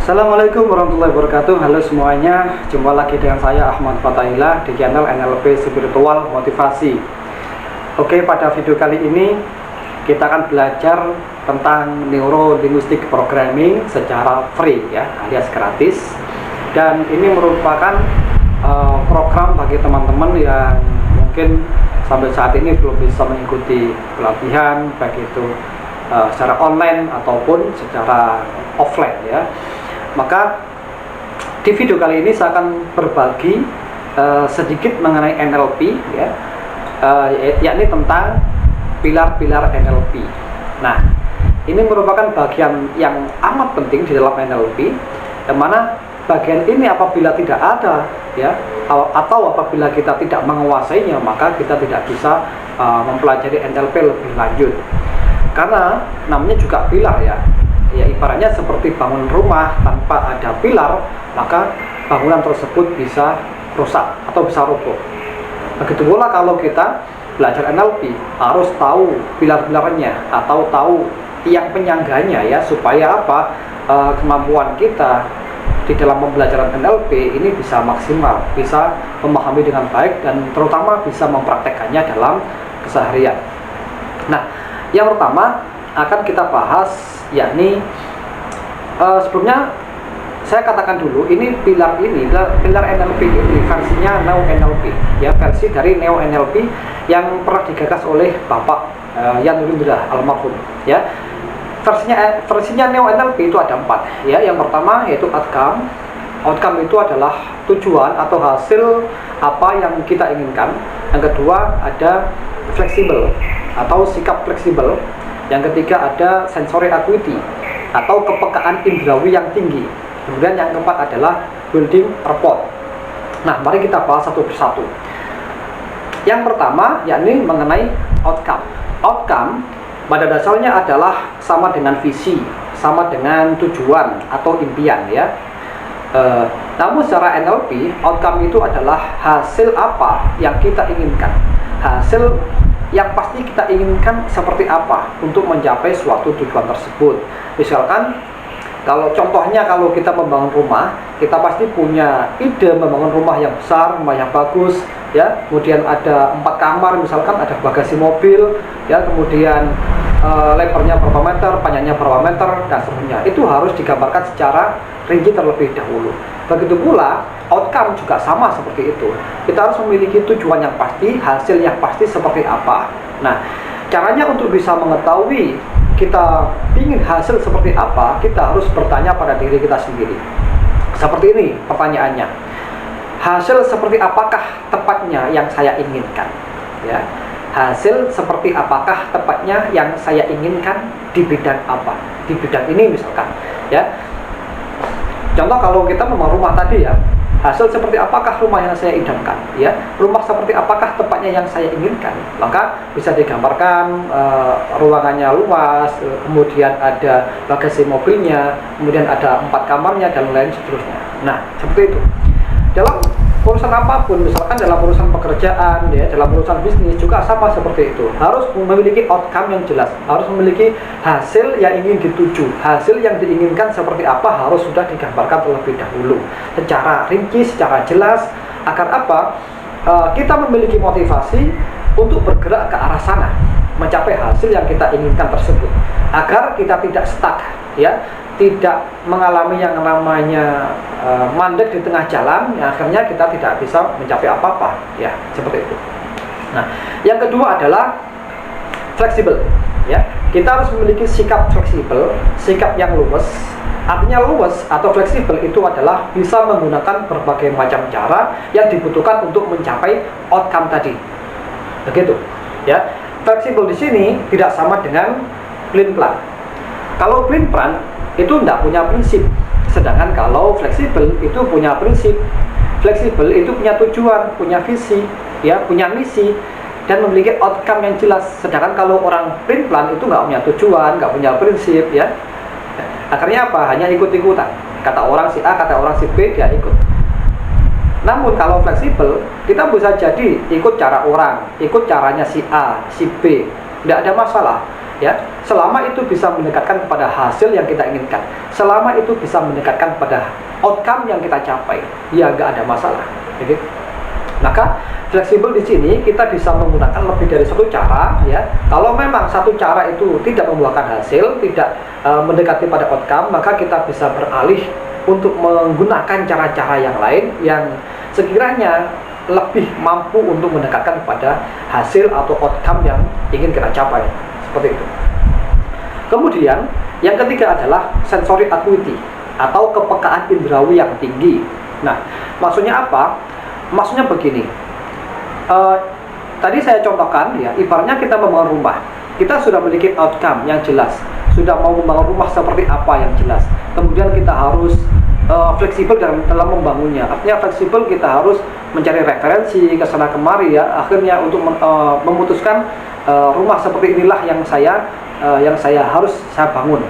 Assalamualaikum warahmatullahi wabarakatuh. Halo semuanya, jumpa lagi dengan saya Ahmad Fatahillah di channel NLP Spiritual Motivasi. Oke, pada video kali ini kita akan belajar tentang Neuro Linguistic Programming secara free ya, alias gratis. Dan ini merupakan program bagi teman-teman yang mungkin sampai saat ini belum bisa mengikuti pelatihan, baik itu secara online ataupun secara offline ya. Maka di video kali ini saya akan berbagi sedikit mengenai NLP ya, yakni tentang pilar-pilar NLP. Nah, ini merupakan bagian yang amat penting di dalam NLP, yang mana bagian ini apabila tidak ada ya, atau apabila kita tidak menguasainya, maka kita tidak bisa mempelajari NLP lebih lanjut. Karena namanya juga pilar ya. Ya, ibaratnya seperti bangun rumah tanpa ada pilar, maka bangunan tersebut bisa rusak atau bisa roboh. Begitu pula kalau kita belajar NLP, harus tahu pilar-pilarnya atau tahu tiang penyangganya ya, supaya apa, kemampuan kita di dalam pembelajaran NLP ini bisa maksimal, bisa memahami dengan baik, dan terutama bisa mempraktekkannya dalam keseharian. Nah, yang pertama akan kita bahas yakni sebelumnya saya katakan dulu, ini pilar NLP ini versinya Neo NLP ya, versi dari Neo NLP yang pernah digagas oleh Bapak Yan Windra almarhum ya. Versinya Neo NLP itu ada 4 ya. Yang pertama yaitu outcome itu adalah tujuan atau hasil apa yang kita inginkan. Yang kedua ada fleksibel atau sikap fleksibel. Yang ketiga ada sensory acuity atau kepekaan indrawi yang tinggi. Kemudian yang keempat adalah building rapport. Nah, mari kita bahas satu persatu. Yang pertama yakni mengenai outcome. Outcome pada dasarnya adalah sama dengan visi, sama dengan tujuan atau impian ya. Namun secara NLP, outcome itu adalah hasil apa yang kita inginkan. Hasil yang pasti kita inginkan seperti apa untuk mencapai suatu tujuan tersebut. Misalkan kalau contohnya kalau kita membangun rumah, kita pasti punya ide membangun rumah yang besar, rumah yang bagus ya. Kemudian ada 4 kamar, misalkan ada bagasi mobil ya, kemudian lebarnya berapa meter, panjangnya berapa meter, dan seterusnya. Itu harus digambarkan secara rinci terlebih dahulu. Begitu pula outcome juga sama seperti itu. Kita harus memiliki tujuan yang pasti, hasil yang pasti seperti apa. Nah, caranya untuk bisa mengetahui kita ingin hasil seperti apa, kita harus bertanya pada diri kita sendiri. Seperti ini pertanyaannya. Hasil seperti apakah tepatnya yang saya inginkan? Ya. Hasil seperti apakah tepatnya yang saya inginkan di bidang apa? Di bidang ini misalkan ya. Contoh kalau kita membangun rumah tadi ya, hasil seperti apakah rumah yang saya idamkan ya, rumah seperti apakah tepatnya yang saya inginkan, maka bisa digambarkan ruangannya luas, kemudian ada bagasi mobilnya, kemudian ada 4 kamarnya, dan lain seterusnya. Nah, seperti itu. Dalam urusan apapun, misalkan dalam urusan pekerjaan ya, dalam urusan bisnis juga sama seperti itu. Harus memiliki outcome yang jelas, harus memiliki hasil yang ingin dituju, hasil yang diinginkan seperti apa harus sudah digambarkan terlebih dahulu secara rinci, secara jelas, agar apa, kita memiliki motivasi untuk bergerak ke arah sana, mencapai hasil yang kita inginkan tersebut, agar kita tidak stuck ya, tidak mengalami yang namanya mandek di tengah jalan, akhirnya kita tidak bisa mencapai apa-apa ya, seperti itu. Nah, yang kedua adalah fleksibel ya. Kita harus memiliki sikap fleksibel, sikap yang luwes. Artinya luwes atau fleksibel itu adalah bisa menggunakan berbagai macam cara yang dibutuhkan untuk mencapai outcome tadi. Begitu ya. Fleksibel di sini tidak sama dengan plain plan. Kalau plain plan itu tidak punya prinsip, sedangkan kalau fleksibel itu punya prinsip. Fleksibel itu punya tujuan, punya visi ya, punya misi, dan memiliki outcome yang jelas. Sedangkan kalau orang plain plan itu nggak punya tujuan, nggak punya prinsip ya, akhirnya apa, hanya ikut-ikutan, kata orang si A, kata orang si B, dia ikut. Namun kalau fleksibel, kita bisa jadi ikut cara orang, ikut caranya si A, si B tidak ada masalah, ya. Selama itu bisa mendekatkan kepada hasil yang kita inginkan, selama itu bisa mendekatkan pada outcome yang kita capai, ya nggak ada masalah. Jadi, maka fleksibel di sini kita bisa menggunakan lebih dari satu cara, ya. Kalau memang satu cara itu tidak membuahkan hasil, tidak mendekati pada outcome, maka kita bisa beralih untuk menggunakan cara-cara yang lain yang sekiranya lebih mampu untuk mendekatkan pada hasil atau outcome yang ingin kita capai, seperti itu. Kemudian yang ketiga adalah sensory acuity atau kepekaan indrawi yang tinggi. Nah, maksudnya apa? Maksudnya begini, tadi saya contohkan, ya, ibaratnya kita membangun rumah, kita sudah memiliki outcome yang jelas, sudah mau membangun rumah seperti apa yang jelas, kemudian kita harus fleksibel dalam membangunnya. Artinya fleksibel, kita harus mencari referensi ke sana kemari, ya, akhirnya untuk memutuskan rumah seperti inilah yang saya harus bangun,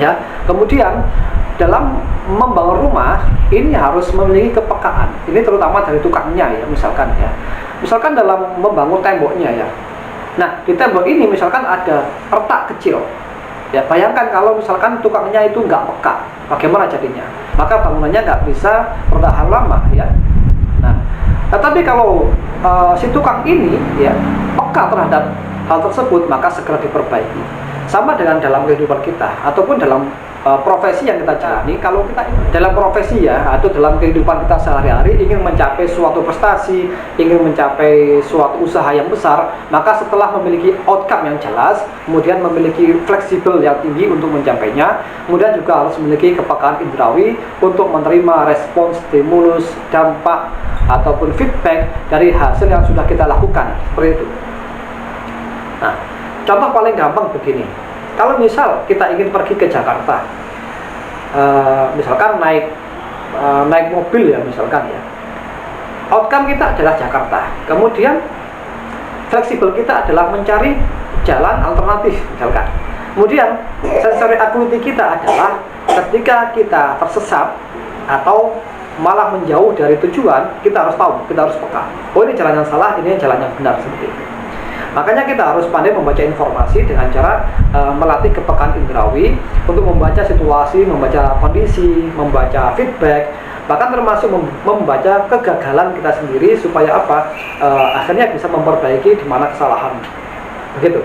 ya. Kemudian dalam membangun rumah ini harus memiliki kepekaan, ini terutama dari tukangnya, ya, misalkan dalam membangun temboknya, ya. Nah, di tembok ini misalkan ada retak kecil, ya, bayangkan kalau misalkan tukangnya itu nggak peka, bagaimana jadinya? Maka bangunannya nggak bisa bertahan lama, ya. Nah, tetapi kalau si tukang ini, ya, peka terhadap hal tersebut, maka segera diperbaiki. Sama dengan dalam kehidupan kita ataupun dalam profesi yang kita jalani. Kalau kita dalam profesi, ya, atau dalam kehidupan kita sehari-hari ingin mencapai suatu prestasi, ingin mencapai suatu usaha yang besar, maka setelah memiliki outcome yang jelas, kemudian memiliki fleksibel yang tinggi untuk mencapainya, kemudian juga harus memiliki kepekaan indrawi untuk menerima respons, stimulus, dampak ataupun feedback dari hasil yang sudah kita lakukan, seperti itu. Nah, contoh paling gampang begini. Kalau misal kita ingin pergi ke Jakarta, misalkan naik mobil, ya, misalkan, ya, outcome kita adalah Jakarta. Kemudian fleksibel kita adalah mencari jalan alternatif, misalkan. Kemudian sensory acuity kita adalah ketika kita tersesat atau malah menjauh dari tujuan, kita harus tahu, kita harus peka. Oh, ini jalan yang salah, ini jalan yang benar, seperti itu. Makanya kita harus pandai membaca informasi dengan cara melatih kepekaan indrawi untuk membaca situasi, membaca kondisi, membaca feedback, bahkan termasuk membaca kegagalan kita sendiri supaya apa? Akhirnya bisa memperbaiki di mana kesalahan. Begitu.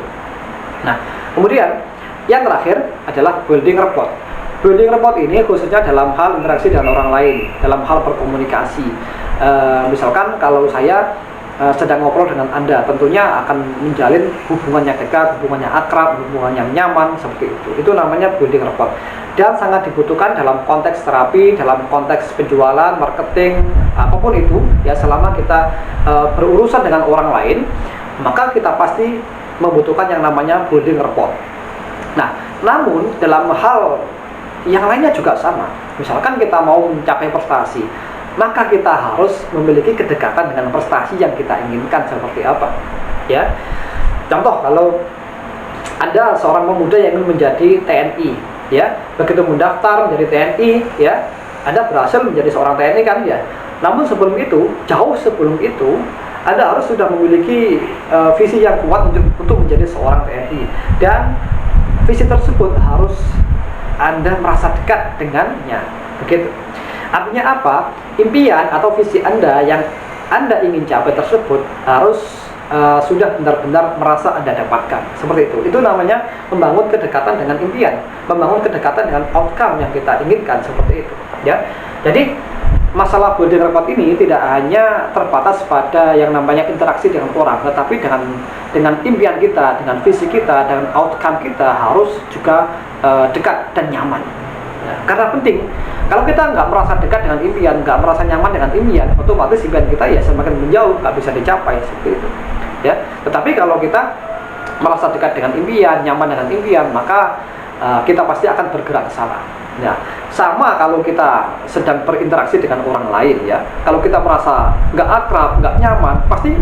Nah, kemudian yang terakhir adalah building rapport. Building rapport ini khususnya dalam hal interaksi dengan orang lain, dalam hal berkomunikasi. Misalkan kalau saya sedang ngobrol dengan Anda, tentunya akan menjalin hubungan yang dekat, hubungan yang akrab, hubungan yang nyaman, seperti itu. Itu namanya building rapport. Dan sangat dibutuhkan dalam konteks terapi, dalam konteks penjualan, marketing, apapun itu, ya, selama kita berurusan dengan orang lain, maka kita pasti membutuhkan yang namanya building rapport. Nah, namun dalam hal yang lainnya juga sama. Misalkan kita mau mencapai prestasi, maka kita harus memiliki kedekatan dengan prestasi yang kita inginkan seperti apa, ya. Contoh, kalau Anda seorang pemuda yang ingin menjadi TNI, ya, begitu mendaftar menjadi TNI, ya, Anda berhasil menjadi seorang TNI, kan, ya. Namun sebelum itu, jauh sebelum itu, Anda harus sudah memiliki visi yang kuat untuk menjadi seorang TNI, dan visi tersebut harus Anda merasa dekat dengannya, begitu. Artinya apa? Impian atau visi Anda yang Anda ingin capai tersebut harus sudah benar-benar merasa Anda dapatkan. Seperti itu. Itu namanya membangun kedekatan dengan impian, membangun kedekatan dengan outcome yang kita inginkan, seperti itu, ya. Jadi masalah building rapport ini tidak hanya terbatas pada yang namanya interaksi dengan orang, tetapi dengan impian kita, dengan visi kita, dengan outcome kita harus juga dekat dan nyaman. Ya, karena penting, kalau kita nggak merasa dekat dengan impian, nggak merasa nyaman dengan impian, otomatis impian kita ya semakin menjauh, nggak bisa dicapai, seperti itu, ya. Tetapi kalau kita merasa dekat dengan impian, nyaman dengan impian, maka kita pasti akan bergerak ke sana. Ya, sama kalau kita sedang berinteraksi dengan orang lain, ya. Kalau kita merasa nggak akrab, nggak nyaman, pasti,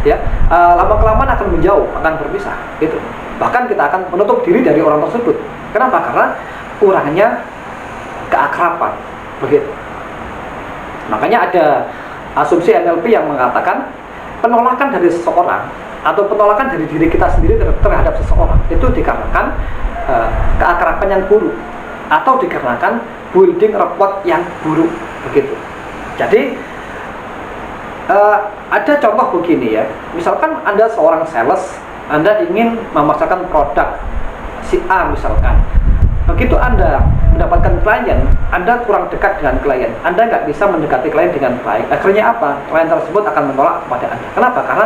ya, lama-kelamaan akan menjauh, akan berpisah, gitu. Bahkan kita akan menutup diri dari orang tersebut. Kenapa? Karena kurangnya keakraban, begitu. Makanya ada asumsi NLP yang mengatakan penolakan dari seseorang atau penolakan dari diri kita sendiri terhadap seseorang itu dikarenakan keakraban yang buruk atau dikarenakan building rapport yang buruk begitu. Jadi ada contoh begini ya, misalkan Anda seorang sales, Anda ingin memasarkan produk si A misalkan. Begitu Anda mendapatkan klien, Anda kurang dekat dengan klien, Anda nggak bisa mendekati klien dengan baik. Akhirnya apa? Klien tersebut akan menolak kepada Anda. Kenapa? Karena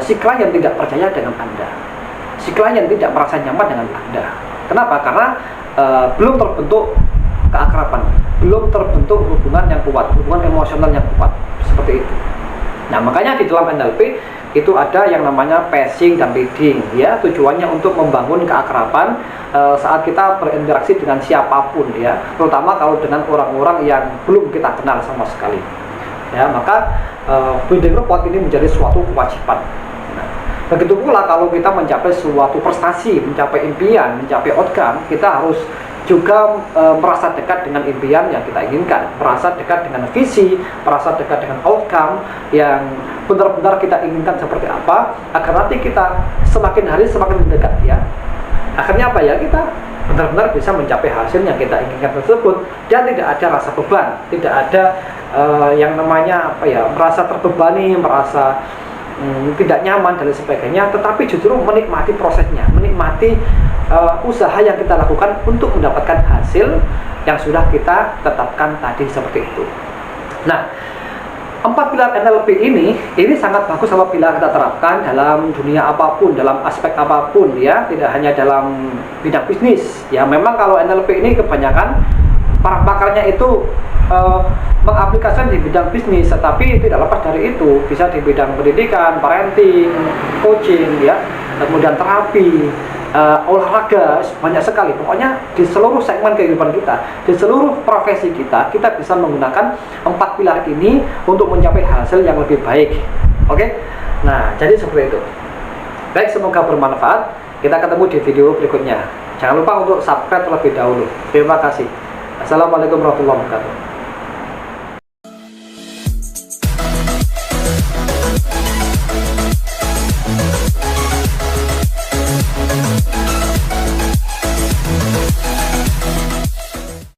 si klien tidak percaya dengan Anda, si klien tidak merasa nyaman dengan Anda. Kenapa? Karena belum terbentuk keakraban, belum terbentuk hubungan yang kuat, hubungan emosional yang kuat, seperti itu. Nah, makanya di dalam NLP itu ada yang namanya passing dan leading, ya, tujuannya untuk membangun keakraban saat kita berinteraksi dengan siapapun, ya, terutama kalau dengan orang-orang yang belum kita kenal sama sekali, ya. Maka building rapport ini menjadi suatu kewajiban. Nah, begitu pula kalau kita mencapai suatu prestasi, mencapai impian, mencapai outcome, kita harus juga merasa dekat dengan impian yang kita inginkan, merasa dekat dengan visi, merasa dekat dengan outcome yang benar-benar kita inginkan seperti apa, agar nanti kita semakin hari semakin mendekat, ya. Akhirnya apa, ya, kita benar-benar bisa mencapai hasil yang kita inginkan tersebut dan tidak ada rasa beban, tidak ada yang namanya apa, ya, merasa terbebani, merasa tidak nyaman dan sebagainya, tetapi justru menikmati prosesnya, menikmati usaha yang kita lakukan untuk mendapatkan hasil yang sudah kita tetapkan tadi, seperti itu. Nah, 4 pilar NLP ini sangat bagus apabila kita terapkan dalam dunia apapun, dalam aspek apapun, ya, tidak hanya dalam bidang bisnis, ya. Memang kalau NLP ini kebanyakan para pakarnya itu mengaplikasikan di bidang bisnis, tetapi tidak lepas dari itu, bisa di bidang pendidikan, parenting, coaching, ya, kemudian terapi, olahraga, banyak sekali. Pokoknya di seluruh segmen kehidupan kita, di seluruh profesi kita, kita bisa menggunakan 4 pilar ini untuk mencapai hasil yang lebih baik. Oke? Nah, jadi seperti itu. Baik, semoga bermanfaat. Kita ketemu di video berikutnya. Jangan lupa untuk subscribe terlebih dahulu. Terima kasih. Assalamualaikum warahmatullahi wabarakatuh.